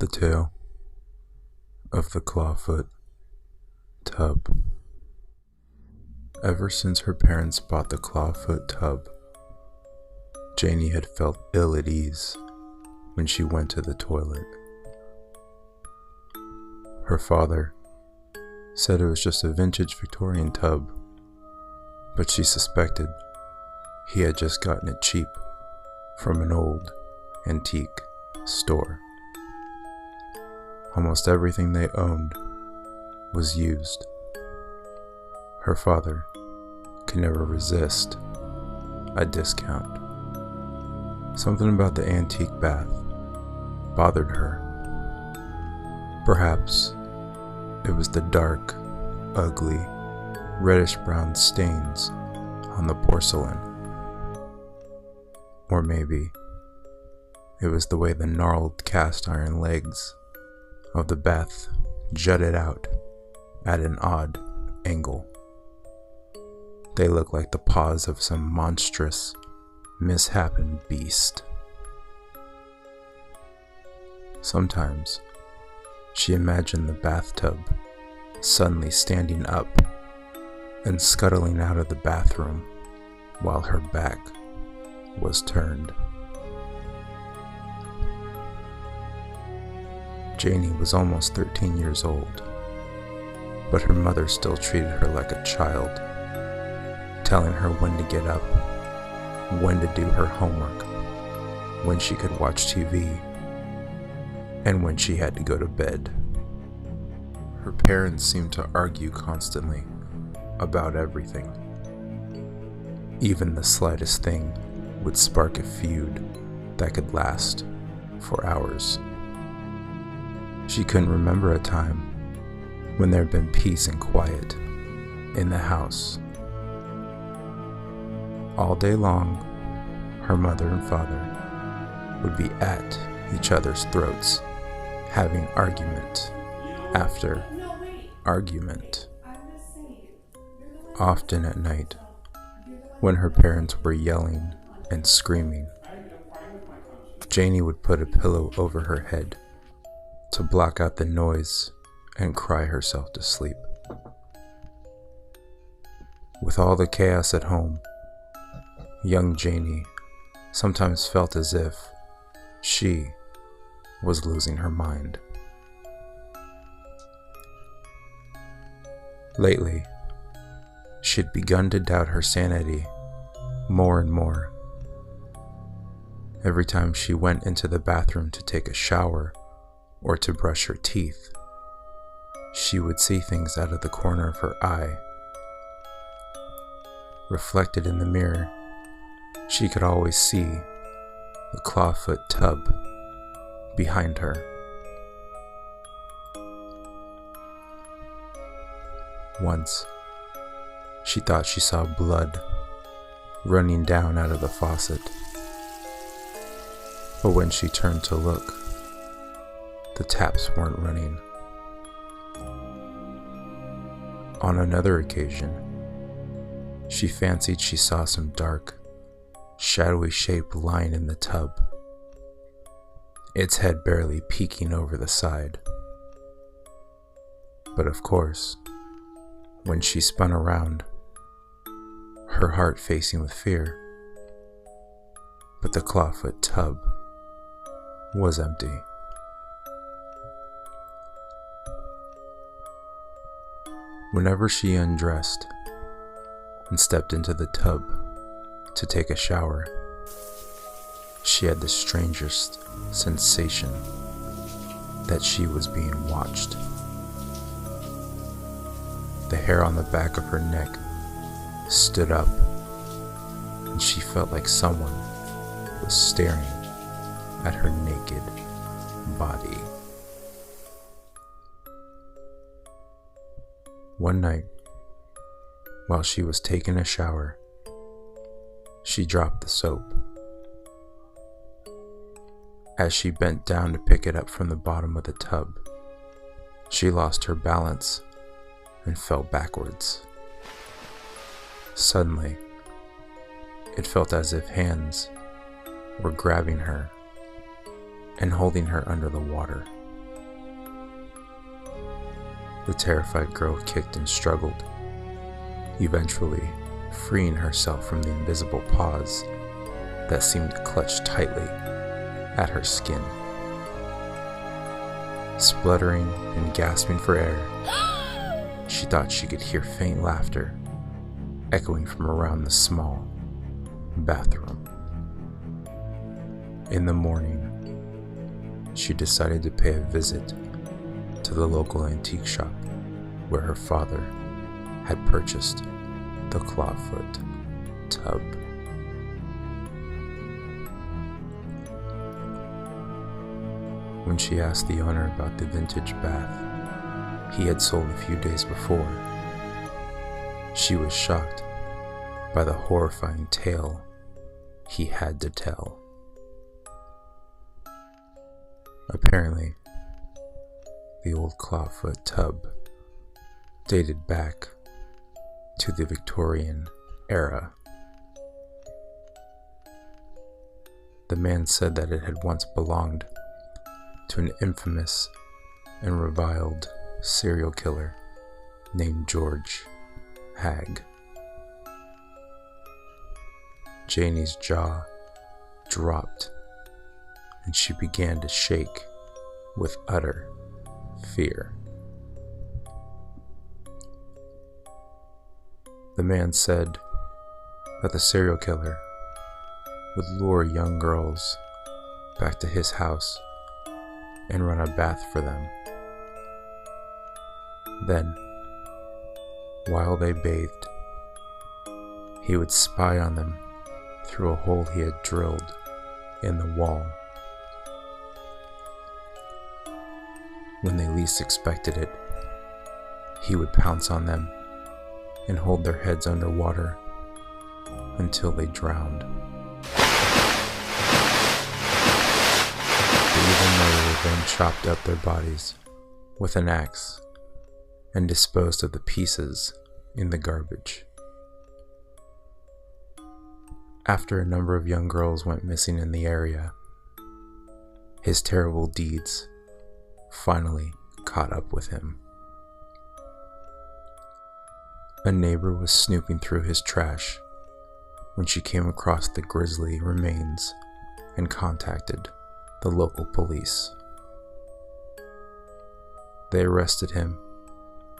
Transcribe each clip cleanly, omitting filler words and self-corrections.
The tale of the Clawfoot Tub. Ever since her parents bought the Clawfoot Tub, Janie had felt ill at ease when she went to the toilet. Her father said it was just a vintage Victorian tub, but she suspected he had just gotten it cheap from an old antique store. Almost everything they owned was used. Her father could never resist a discount. Something about the antique bath bothered her. Perhaps it was the dark, ugly, reddish-brown stains on the porcelain. Or maybe it was the way the gnarled cast-iron legs of the bath jutted out at an odd angle. They looked like the paws of some monstrous, misshapen beast. Sometimes she imagined the bathtub suddenly standing up and scuttling out of the bathroom while her back was turned. Janie was almost 13 years old, but her mother still treated her like a child, telling her when to get up, when to do her homework, when she could watch TV, and when she had to go to bed. Her parents seemed to argue constantly about everything. Even the slightest thing would spark a feud that could last for hours. She couldn't remember a time when there had been peace and quiet in the house. All day long, her mother and father would be at each other's throats, having argument after argument. Often at night, when her parents were yelling and screaming, Janie would put a pillow over her head to block out the noise and cry herself to sleep. With all the chaos at home, young Janie sometimes felt as if she was losing her mind. Lately, she'd begun to doubt her sanity more and more. Every time she went into the bathroom to take a shower or to brush her teeth, she would see things out of the corner of her eye. Reflected in the mirror, she could always see the Clawfoot Tub behind her. Once, she thought she saw blood running down out of the faucet. But when she turned to look, the taps weren't running. On another occasion, she fancied she saw some dark, shadowy shape lying in the tub, its head barely peeking over the side. But of course, when she spun around, her heart facing with fear, but the Clawfoot Tub was empty. Whenever she undressed and stepped into the tub to take a shower, she had the strangest sensation that she was being watched. The hair on the back of her neck stood up, and she felt like someone was staring at her naked body. One night, while she was taking a shower, she dropped the soap. As she bent down to pick it up from the bottom of the tub, she lost her balance and fell backwards. Suddenly, it felt as if hands were grabbing her and holding her under the water. The terrified girl kicked and struggled, eventually freeing herself from the invisible paws that seemed to clutch tightly at her skin. Spluttering and gasping for air, she thought she could hear faint laughter echoing from around the small bathroom. In the morning, she decided to pay a visit to the local antique shop where her father had purchased the Clawfoot Tub. When she asked the owner about the vintage bath he had sold a few days before, she was shocked by the horrifying tale he had to tell. Apparently, the old Clawfoot Tub dated back to the Victorian era. The man said that it had once belonged to an infamous and reviled serial killer named George Hagg. Janie's jaw dropped and she began to shake with utter fear. The man said that the serial killer would lure young girls back to his house and run a bath for them. Then, while they bathed, he would spy on them through a hole he had drilled in the wall. When they least expected it, he would pounce on them and hold their heads underwater until they drowned. The evil murderer then chopped up their bodies with an axe and disposed of the pieces in the garbage. After a number of young girls went missing in the area, his terrible deeds finally caught up with him. A neighbor was snooping through his trash when she came across the grisly remains and contacted the local police. They arrested him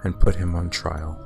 and put him on trial.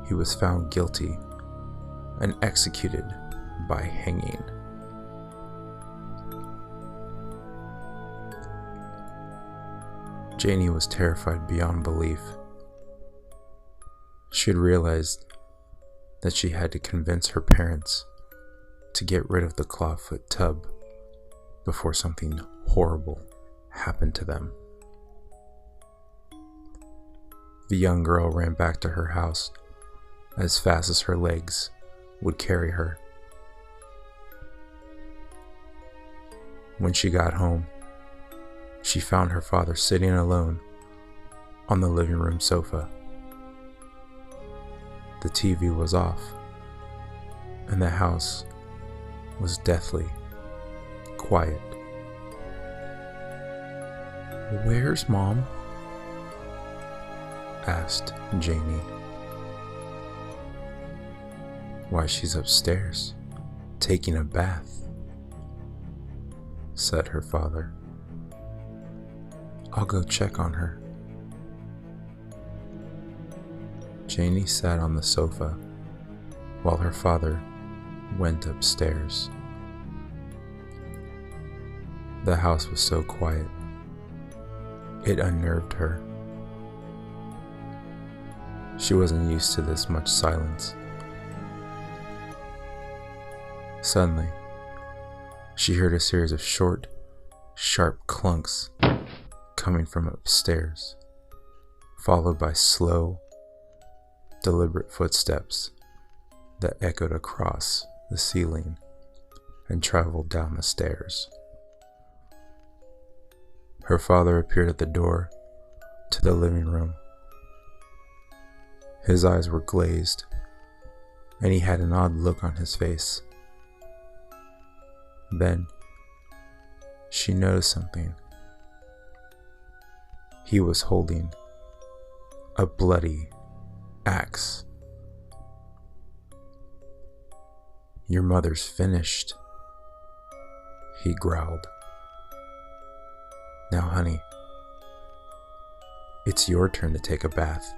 He was found guilty and executed by hanging. Janie was terrified beyond belief. She had realized that she had to convince her parents to get rid of the Clawfoot Tub before something horrible happened to them. The young girl ran back to her house as fast as her legs would carry her. When she got home, she found her father sitting alone on the living room sofa. The TV was off, and the house was deathly quiet. "Where's Mom?" asked Janie. "Why, she's upstairs, taking a bath," said her father. "I'll go check on her." Janie sat on the sofa while her father went upstairs. The house was so quiet, it unnerved her. She wasn't used to this much silence. Suddenly, she heard a series of short, sharp clunks coming from upstairs, followed by slow, deliberate footsteps that echoed across the ceiling and traveled down the stairs. Her father appeared at the door to the living room. His eyes were glazed, and he had an odd look on his face. Then, she noticed something. He was holding a bloody axe. "Your mother's finished," he growled. "Now, honey, it's your turn to take a bath."